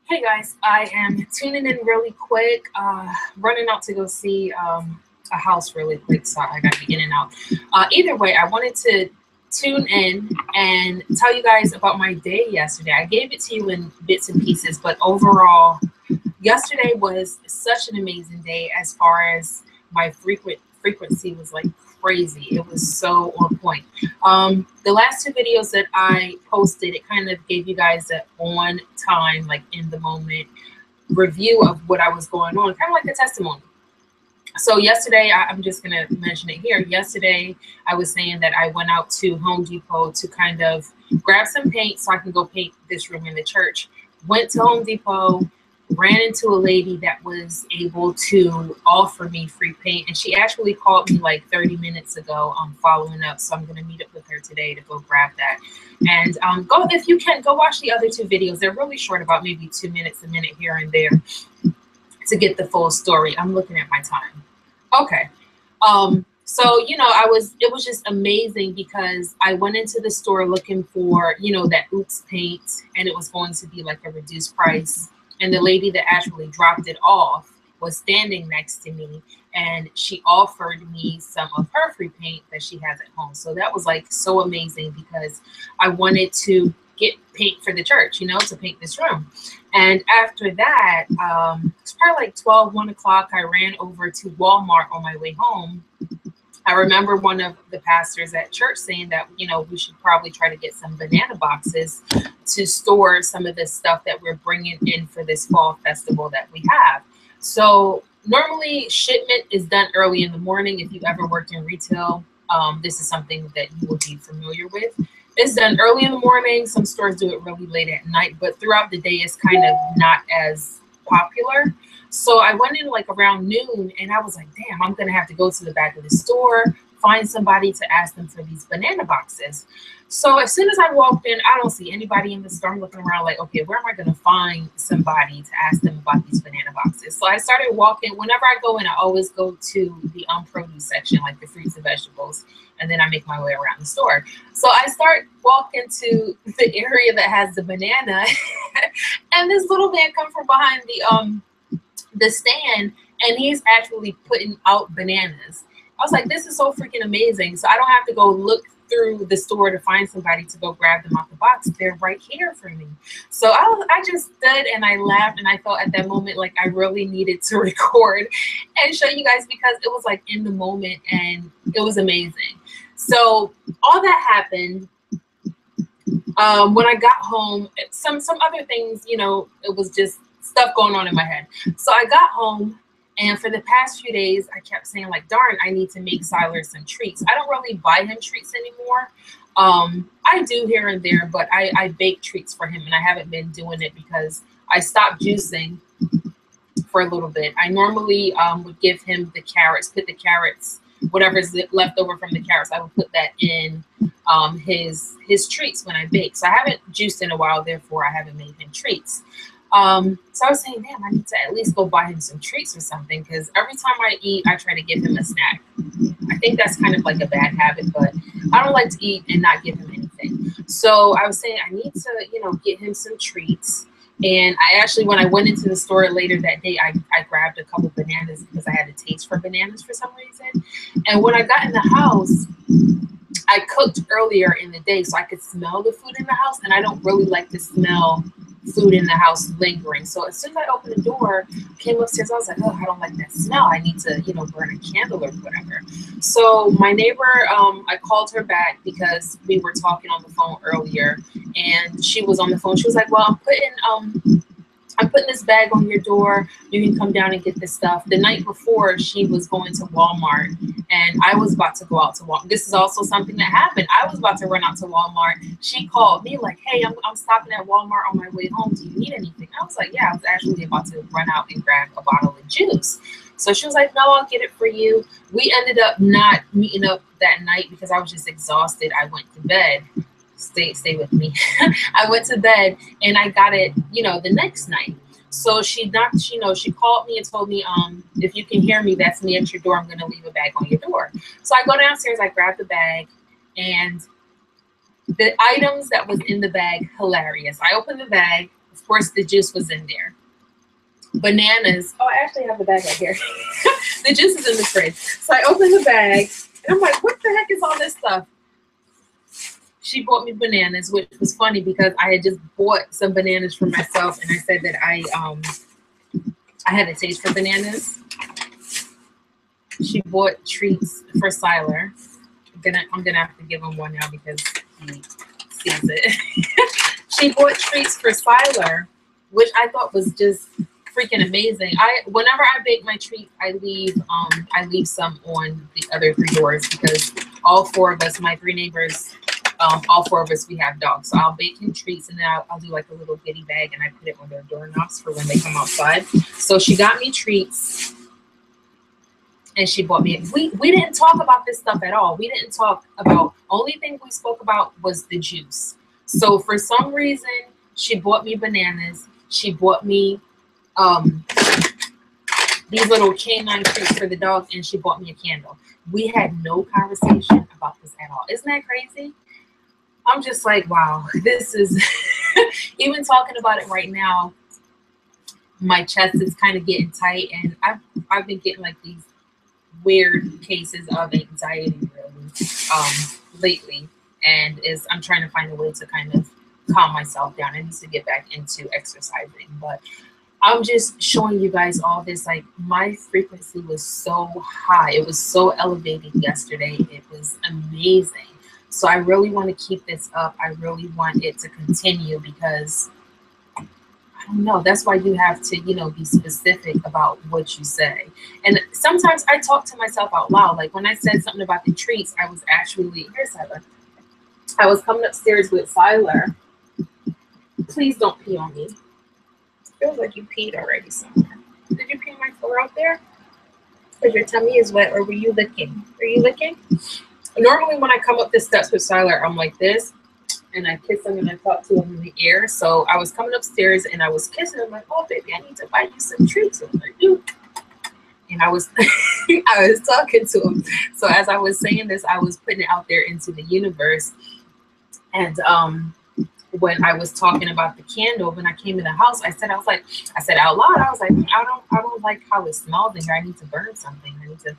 Hey guys, I am tuning in really quick, running out to go see a house really quick, so I gotta be in and out. Either way, I wanted to tune in and tell you guys about my day yesterday. I gave it to you in bits and pieces, but overall, yesterday was such an amazing day as far as my frequency was like crazy. It was so on point. The last two videos that I posted, it kind of gave you guys an on time, like in the moment review of what I was going on, kind of like a testimony. So yesterday, I'm just going to mention it here. Yesterday, I was saying that I went out to Home Depot to kind of grab some paint so I can go paint this room in the church. Went to Home Depot, ran into a lady that was able to offer me free paint. And she actually called me like 30 minutes ago following up. So I'm going to meet up with her today to go grab that. And go, if you can, go watch the other two videos. They're really short, about maybe 2 minutes, a minute here and there, to get the full story. I'm looking at my time. Okay. So, you know, it was just amazing because I went into the store looking for, you know, that Oops paint, and it was going to be like a reduced price. And the lady that actually dropped it off was standing next to me, and she offered me some of her free paint that she has at home. So that was like so amazing because I wanted to get paint for the church, you know, to paint this room. And after that, it's probably like 12, 1 o'clock, I ran over to Walmart on my way home. I remember one of the pastors at church saying that, you know, we should probably try to get some banana boxes to store some of this stuff that we're bringing in for this fall festival that we have. So normally shipment is done early in the morning. If you've ever worked in retail, this is something that you will be familiar with. It's done early in the morning. Some stores do it really late at night, but throughout the day, it's kind of not as popular. So I went in like around noon, and I was like, damn, I'm going to have to go to the back of the store, find somebody to ask them for these banana boxes. So as soon as I walked in, I don't see anybody in the store. I'm looking around like, okay, where am I going to find somebody to ask them about these banana boxes? So I started walking. Whenever I go in, I always go to the produce section, like the fruits and vegetables, and then I make my way around the store. So I start walking to the area that has the banana, and this little man comes from behind the stand, and he's actually putting out bananas. I was like, this is so freaking amazing. So I don't have to go look through the store to find somebody to go grab them off the box. They're right here for me. So I just stood and I laughed, and I felt at that moment like I really needed to record and show you guys because it was like in the moment and it was amazing. So all that happened. When I got home, some other things, you know, it was just stuff going on in my head. So I got home, and for the past few days, I kept saying like, darn, I need to make Siler some treats. I don't really buy him treats anymore. I do here and there, but I bake treats for him, and I haven't been doing it because I stopped juicing for a little bit. I normally would give him the carrots, put the carrots, whatever is left over from the carrots, I would put that in his treats when I bake. So I haven't juiced in a while, therefore I haven't made him treats. So I was saying, damn, I need to at least go buy him some treats or something, because every time I eat, I try to give him a snack. I think that's kind of like a bad habit, but I don't like to eat and not give him anything. So I was saying I need to, you know, get him some treats. And I actually, when I went into the store later that day, I grabbed a couple bananas because I had a taste for bananas for some reason. And when I got in the house, I cooked earlier in the day so I could smell the food in the house, and I don't really like to smell food in the house lingering. So as soon as I opened the door, came upstairs, I was like, oh, I don't like that smell. I need to, you know, burn a candle or whatever. So my neighbor, I called her back because we were talking on the phone earlier, and she was on the phone. She was like, well, I'm putting this bag on your door. You can come down and get this stuff. The night before, she was going to Walmart, and I was about to go out to Walmart. This is also something that happened. I was about to run out to Walmart. She called me like, hey, I'm stopping at Walmart on my way home. Do you need anything? I was like, yeah, I was actually about to run out and grab a bottle of juice. So she was like, no, I'll get it for you. We ended up not meeting up that night because I was just exhausted. I went to bed. Stay with me. I went to bed and I got it, you know, the next night. So she called me and told me, if you can hear me, that's me at your door. I'm going to leave a bag on your door. So I go downstairs, I grab the bag, and the items that was in the bag, hilarious. I opened the bag. Of course, the juice was in there. Bananas. Oh, I actually have the bag right here. The juice is in the fridge. So I opened the bag, and I'm like, what the heck is all this stuff? She bought me bananas, which was funny because I had just bought some bananas for myself, and I said that I had a taste for bananas. She bought treats for Siler. I'm gonna have to give him one now because he sees it. She bought treats for Siler, which I thought was just freaking amazing. Whenever I bake my treats, I leave some on the other 3 doors because all 4 of us, my 3 neighbors, all 4 of us, we have dogs. So I'll bake him treats, and then I'll do like a little goodie bag, and I put it on their doorknobs for when they come outside. So she got me treats, and she bought me. We didn't talk about this stuff at all. We didn't talk about. Only thing we spoke about was the juice. So for some reason, she bought me bananas. She bought me these little canine treats for the dog, and she bought me a candle. We had no conversation about this at all. Isn't that crazy? I'm just like, wow, this is, even talking about it right now, my chest is kind of getting tight, and I've been getting like these weird cases of anxiety really lately, and I'm trying to find a way to kind of calm myself down. I need to get back into exercising, but I'm just showing you guys all this. Like, my frequency was so high. It was so elevated yesterday. It was amazing. So I really want to keep this up. I really want it to continue because, I don't know, that's why you have to, be specific about what you say. And sometimes I talk to myself out loud. Like when I said something about the treats, I was actually, here's Siler. I was coming upstairs with Siler. Please don't pee on me. Feels like you peed already somewhere. Did you pee on my floor out there? Because your tummy is wet, or were you licking? Are you licking? Normally when I come up the steps with Siler, I'm like this, and I kiss him and I talk to him in the ear. So I was coming upstairs and I was kissing him like, oh baby, I need to buy you some treats. And I'm like, dude. And I was I was talking to him. So as I was saying this, I was putting it out there into the universe. And when I was talking about the candle, when I came in the house, I said out loud, I was like, I don't like how it smells in here. I need to burn something. This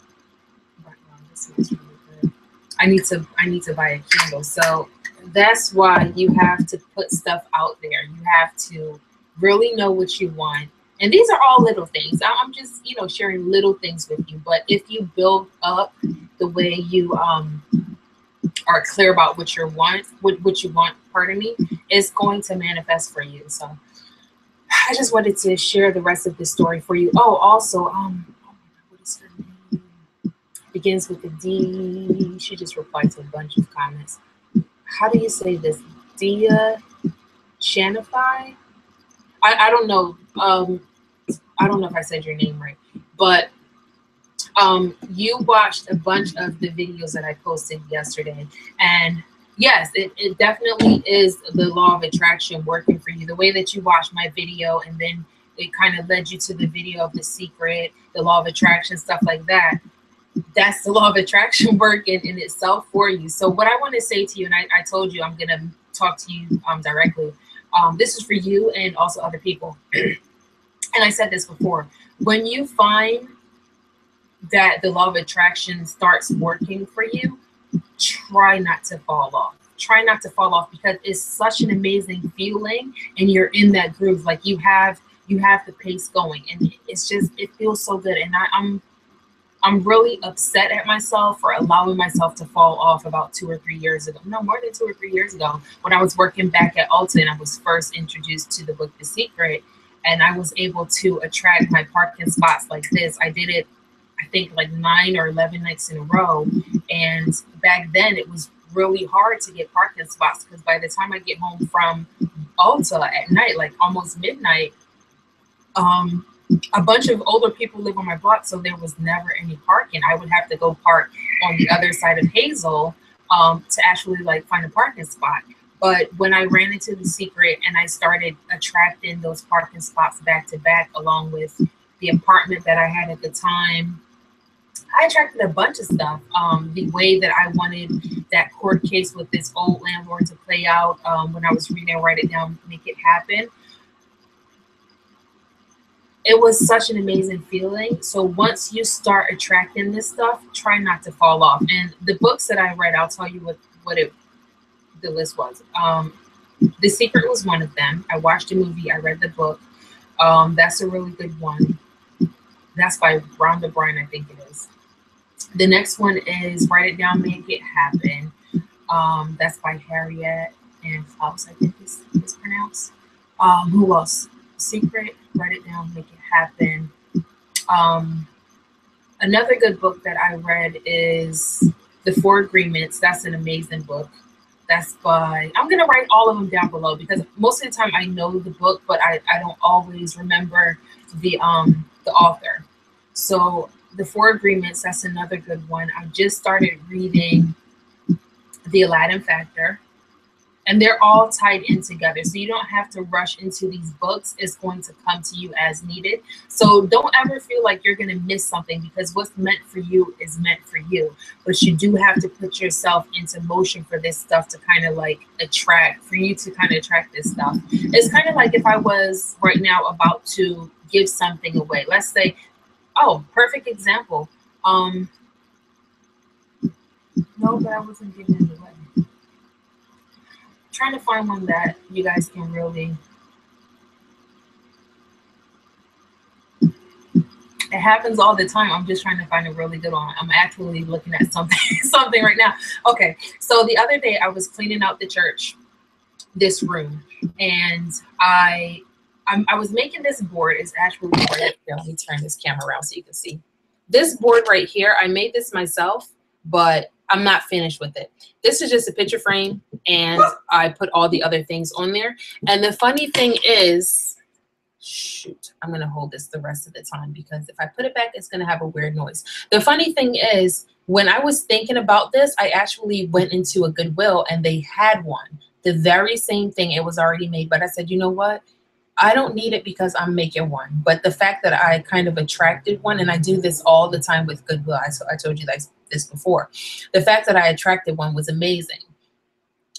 smells really good. I need to buy a candle. So that's why you have to put stuff out there. You have to really know what you want. And these are all little things. I'm just, sharing little things with you. But if you build up the way you are clear about what you want, it's going to manifest for you. So I just wanted to share the rest of this story for you. Oh, also, what is her name? Begins with a D. She just replied to a bunch of comments. How do you say this? Dia Shanify? I don't know. I don't know if I said your name right, but you watched a bunch of the videos that I posted yesterday, and yes, it definitely is the law of attraction working for you. The way that you watched my video, and then it kind of led you to the video of The Secret, the law of attraction, stuff like that. That's the law of attraction working in itself for you. So what I want to say to you, and I told you I'm going to talk to you directly. This is for you and also other people. And I said this before. When you find that the law of attraction starts working for you, try not to fall off. Try not to fall off, because it's such an amazing feeling, and you're in that groove. Like you have the pace going, and it feels so good. And I'm really upset at myself for allowing myself to fall off about 2 or 3 years ago. No, more than 2 or 3 years ago, when I was working back at Ulta and I was first introduced to the book The Secret, and I was able to attract my parking spots like this. I did it, I think, like 9 or 11 nights in a row. And back then it was really hard to get parking spots, because by the time I get home from Ulta at night, like almost midnight, a bunch of older people live on my block, so there was never any parking. I would have to go park on the other side of Hazel to actually like find a parking spot. But when I ran into The Secret and I started attracting those parking spots back to back, along with the apartment that I had at the time, I attracted a bunch of stuff. The way that I wanted that court case with this old landlord to play out, when I was reading, write it down, make it happen. it was such an amazing feeling. So once you start attracting this stuff, try not to fall off. And the books that I read, I'll tell you what the list was. The Secret was one of them. I watched the movie. I read the book. That's a really good one. That's by Rhonda Byrne, I think it is. The next one is Write It Down, Make It Happen. That's by Harriet and Faust, I think is pronounced. Who else? Secret, Write It Down, Make It Happen. Another good book that I read is The Four Agreements. That's an amazing book. That's by, I'm going to write all of them down below because most of the time I know the book, but I don't always remember the author. So The Four Agreements, that's another good one. I just started reading The Aladdin Factor, and they're all tied in together. So you don't have to rush into these books. It's going to come to you as needed. So don't ever feel like you're going to miss something, because what's meant for you is meant for you. But you do have to put yourself into motion for this stuff to kind of like attract this stuff. It's kind of like if I was right now about to give something away. Let's say, oh, perfect example. No, but I wasn't giving it away. Trying to find one that you guys can really. It happens all the time. I'm just trying to find a really good one. I'm actually looking at something right now. Okay, so the other day I was cleaning out the church, this room, and I was making this board. It's actually right here. Let me turn this camera around so you can see. This board right here, I made this myself, but I'm not finished with it. This is just a picture frame, and I put all the other things on there. And the funny thing is, shoot, I'm going to hold this the rest of the time because if I put it back, it's going to have a weird noise. The funny thing is, when I was thinking about this, I actually went into a Goodwill and they had one. The very same thing. It was already made. But I said, you know what? I don't need it because I'm making one. But the fact that I kind of attracted one, and I do this all the time with Goodwill. I told you guys this before. The fact that I attracted one was amazing.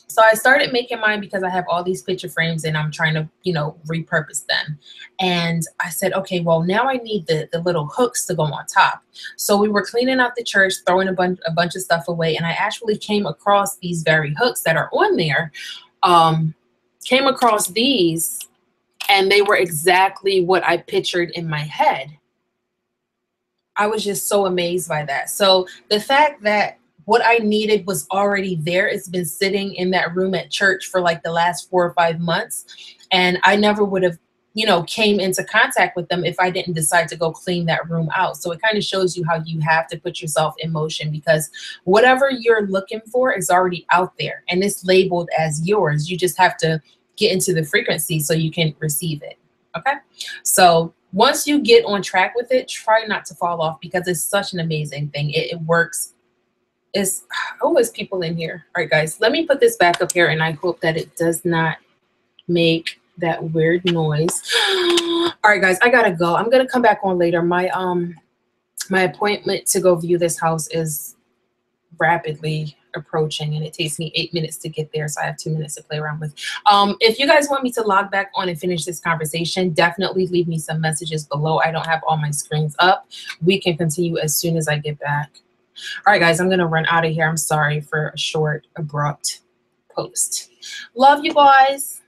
So I started making mine because I have all these picture frames and I'm trying to, you know, repurpose them. And I said, okay, well, now I need the little hooks to go on top. So we were cleaning out the church, throwing a bunch of stuff away. And I actually came across these very hooks that are on there. Came across these, and they were exactly what I pictured in my head. I was just so amazed by that. So the fact that what I needed was already there. It's been sitting in that room at church for like the last 4 or 5 months. And I never would have, you know, came into contact with them if I didn't decide to go clean that room out. So it kind of shows you how you have to put yourself in motion, because whatever you're looking for is already out there and it's labeled as yours. You just have to get into the frequency so you can receive it. Okay. So once you get on track with it, try not to fall off because it's such an amazing thing. It works. It's always people in here. All right, guys, let me put this back up here and I hope that it does not make that weird noise. All right, guys, I gotta go. I'm gonna come back on later. My my appointment to go view this house is rapidly approaching and it takes me 8 minutes to get there, so I have 2 minutes to play around with. If you guys want me to log back on and finish this conversation, definitely leave me some messages below. I don't have all my screens up. We can continue as soon as I get back. All right, guys, I'm gonna run out of here. I'm sorry for a short, abrupt post. Love you guys.